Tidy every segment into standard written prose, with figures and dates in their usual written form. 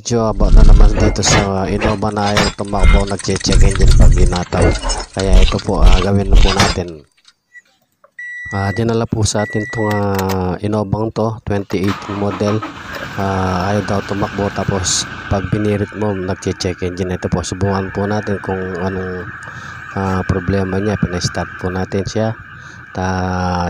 video about na naman dito sa Innova na ayaw tumakbo, nagche-check engine pag ginataw. Kaya ito po, gawin na po natin. Dinala po sa atin itong Innovang to, 2018 model. Ayaw daw tumakbo, tapos pag binirit mo, nagche-check engine. Ito po, subukan po natin kung anong problema niya. Pinastart po natin siya.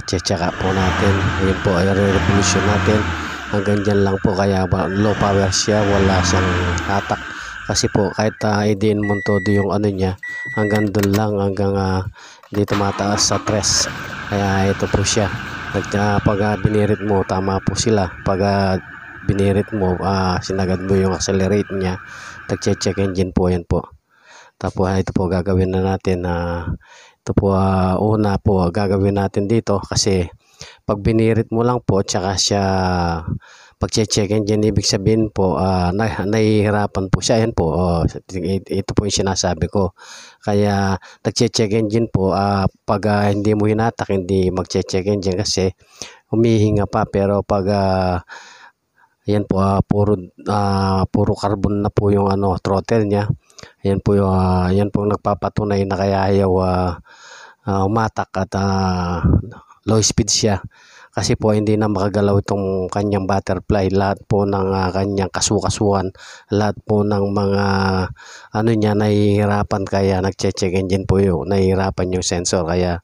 Check po natin. Ayun po, ay revolution natin. Hanggang dyan lang po, kaya low power siya, wala siyang hatak. Kasi po kahit idiin mo todo yung ano niya, hanggang doon lang, hanggang hindi tumataas sa tres. Kaya ito po siya. Pag binirit mo, tama po sila. Pag binirit mo, sinagad mo yung accelerate niya, nagche-check engine po, yan po. Tapos ito po gagawin na natin. Ito po una po gagawin natin dito, kasi pag binirit mo lang po tsaka siya pag-check engine, ibig sabihin po nahihirapan po siya. Yan po, ito po yung sinasabi ko. Kaya nag-check engine po, pag hindi mo hinatak, hindi mag-check engine kasi humihinga pa. Pero pag yan po, puro carbon na po yung throttle niya. Yan po yan po nagpapatunay na kaya ayaw umatak at low speed siya. Kasi po hindi na makagalaw itong kanyang butterfly. Lahat po ng kanyang kasukasuan, lahat po ng mga niya nahihirapan. Kaya nagche-check engine po yun, nahihirapan yung sensor. Kaya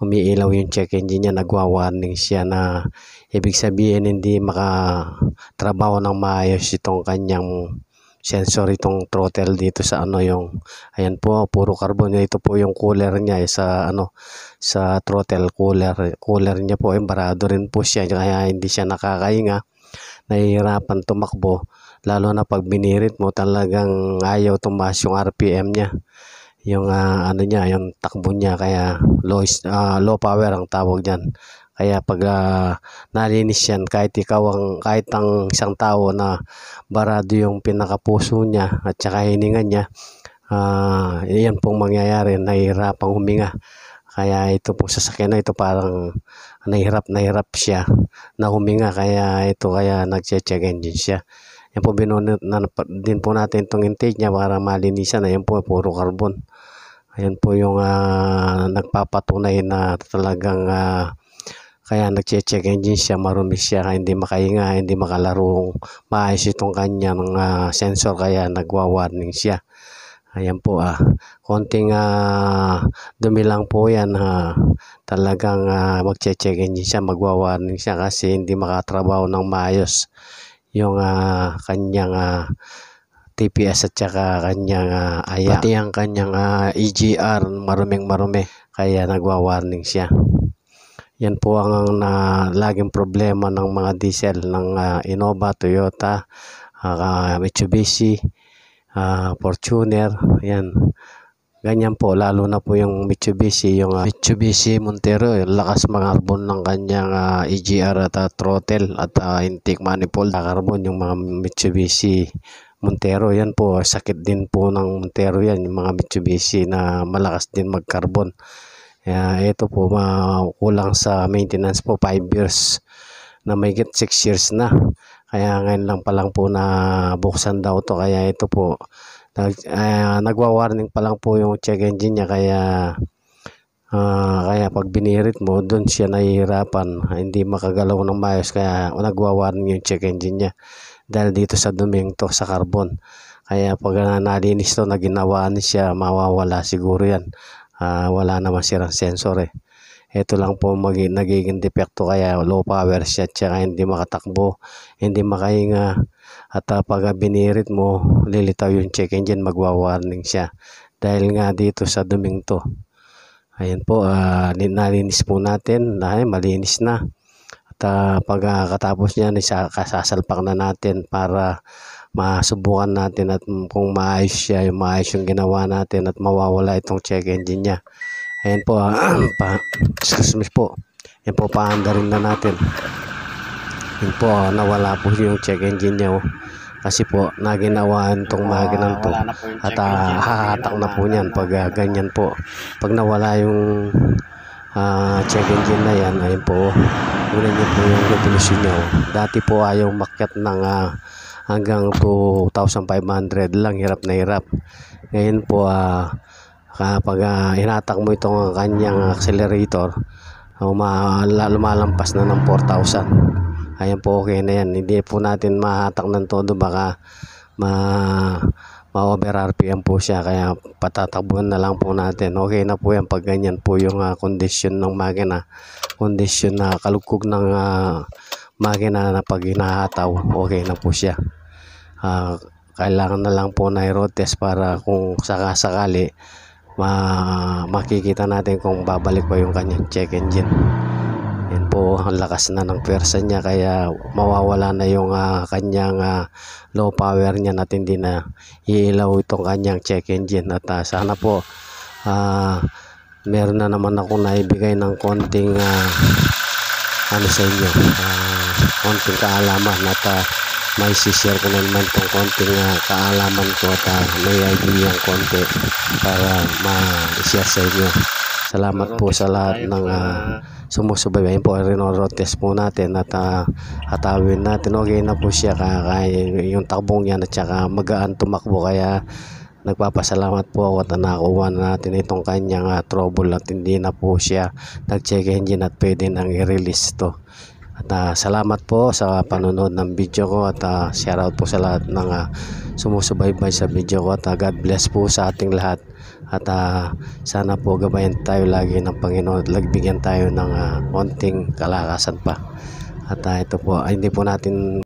umiilaw yung check engine niya, nagwa-warning siya na ibig sabihin hindi makatrabaho ng maayos itong kanyang sensor, itong throttle dito sa yung ayan po, puro carbon. Ito po yung cooler niya sa throttle cooler niya po, barado rin po siya, kaya hindi siya nakakahinga, nahihirapan tumakbo. Lalo na pag binirit mo, talagang ayaw tumaas yung RPM niya, yung niya, yung takbo niya. Kaya low power ang tawag diyan. Kaya pag nalinis yan, kahit ang isang tao na barado yung pinakapuso niya at saka hininga niya, yan pong mangyayari, nahihirapang huminga. Kaya ito pong sasakyan na ito, parang nahirap siya na huminga. Kaya nagche-check engine siya. Yan po, binunot na din po natin itong intake niya para malinisan. Ayan po, puro carbon. Ayan po yung nagpapatunay na talagang kaya nagche-check engine siya, marumi siya, hindi makahinga, hindi makalarong maayos itong kanyang sensor. Kaya nagwa-warning siya. Ayan po, konting dumi lang po yan, talagang magche-check engine siya, magwa-warning siya, kasi hindi makatrabaho ng maayos yung kanyang TPS at saka kanyang aya, pati ang kanyang EGR, maruming-marumi. Kaya nagwa-warning siya. Yan po ang laging problema ng mga diesel ng Innova, Toyota, Mitsubishi, Fortuner. Yan, ganyan po, lalo na po yung Mitsubishi, Mitsubishi Montero, yung lakas mga carbon ng kanyang EGR at throttle at intake manifold, carbon yung mga Mitsubishi Montero. Yan po, sakit din po ng Montero yan, yung mga Mitsubishi na malakas din mag-carbon. Ito po, kulang sa maintenance po, 5 years na may 6 years na. Kaya ngayon lang pa lang po na buksan daw to. Kaya ito po, nagwa-warning pa lang po yung check engine niya. Kaya pag binirit mo, doon siya nahihirapan, hindi makagalaw ng maayos. Kaya nagwa-warning yung check engine niya dahil dito sa duming to, sa carbon. Kaya pag nalinis to, naginawaan siya, mawawala siguro yan. Wala naman sirang sensor. Ito lang po nagiging depekto, kaya low power siya, tsaka hindi makatakbo, hindi makahinga. At pag binirit mo, lilitaw yung check engine, magwa-warning siya dahil nga dito sa duming to. Ayan po, nalinis po natin, malinis na. At pag katapos niyan, sasalpak na natin para masubukan natin at kung maayos siya, maayos yung ginawa natin at mawawala itong check engine niya. Ayan po, excuse me po. Ayan po, paanda rin na natin. Ayan po, nawala po yung check engine niya. Kasi po, naginawaan itong makinan to. At hahatak na po niyan pag ganyan po. Pag nawala yung check engine na yan, ayun po, ulan niyo po yung revolution niya. Dati po ayaw makyat ng hanggang 2,500 lang, hirap na hirap. Ngayon po kapag hinatak mo itong kanyang accelerator, lumalampas na ng 4,000. Ayan po, okay na yan. Hindi po natin mahatak ng todo, baka ma-over RPM po siya, kaya patatakbuhan na lang po natin. Okay na po yan pag ganyan po yung kondisyon ng makina, kondisyon na kalugkog ng makina na pag hinahataw, okay na po siya. Kailangan na lang po na i-road test para kung sakasakali makikita natin kung babalik pa yung kanyang check engine. Yan po, ang lakas na ng pwersa niya, kaya mawawala na yung kanyang low power niya at hindi na iilaw itong kanyang check engine. At sana po meron na naman ako naibigay ng konting sa inyo, konting kaalaman, at may share ko na naman itong konting kaalaman ko, at may idea ang konti para ma-share sa inyo. Salamat po sa lahat ng sumusubaybay. Ayun po, rinoroad test po natin at hatawin natin. Okay na po siya, kaya yung takbong yan, at saka magaan tumakbo, kaya nagpapasalamat po ako at nakuha na natin itong kanyang trouble at hindi na po siya nag-check engine at pwede nang i-release to. At salamat po sa panonood ng video ko, at shout out po sa lahat ng sumusubaybay sa video ko, at God bless po sa ating lahat. At sana po gabayan tayo lagi ng Panginoon at lagbigyan tayo ng konting kalakasan pa. At ito po, hindi po natin